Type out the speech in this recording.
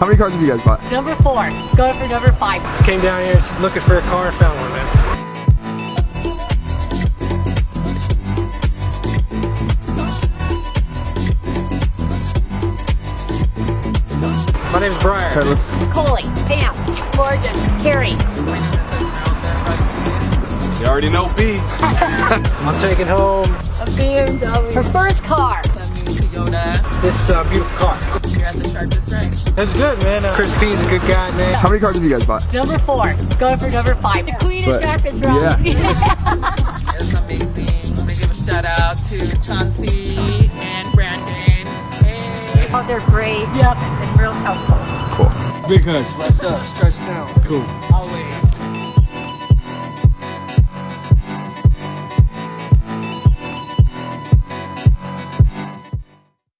many cars have you guys bought? Number 4. Going for number 5. Came down here looking for a car and found one, man. My name's Brian. Okay, Coley, Pam, Morgan, Carrie. you already know B. I'm taking home A BMW. Her first car. this beautiful car. You're at the Sharpest Rides. That's good, man. Chris P's a good guy, man. How many cars have you guys bought? Number 4. Going for number 5. The queen of But- Sharpest Rides. yeah. It's amazing. They give a shout out to Chauncey and Brandon. Hey. Oh, they're great. Yep. And real helpful. Cool. Big hugs. What's up? Stretch down. Cool. Always.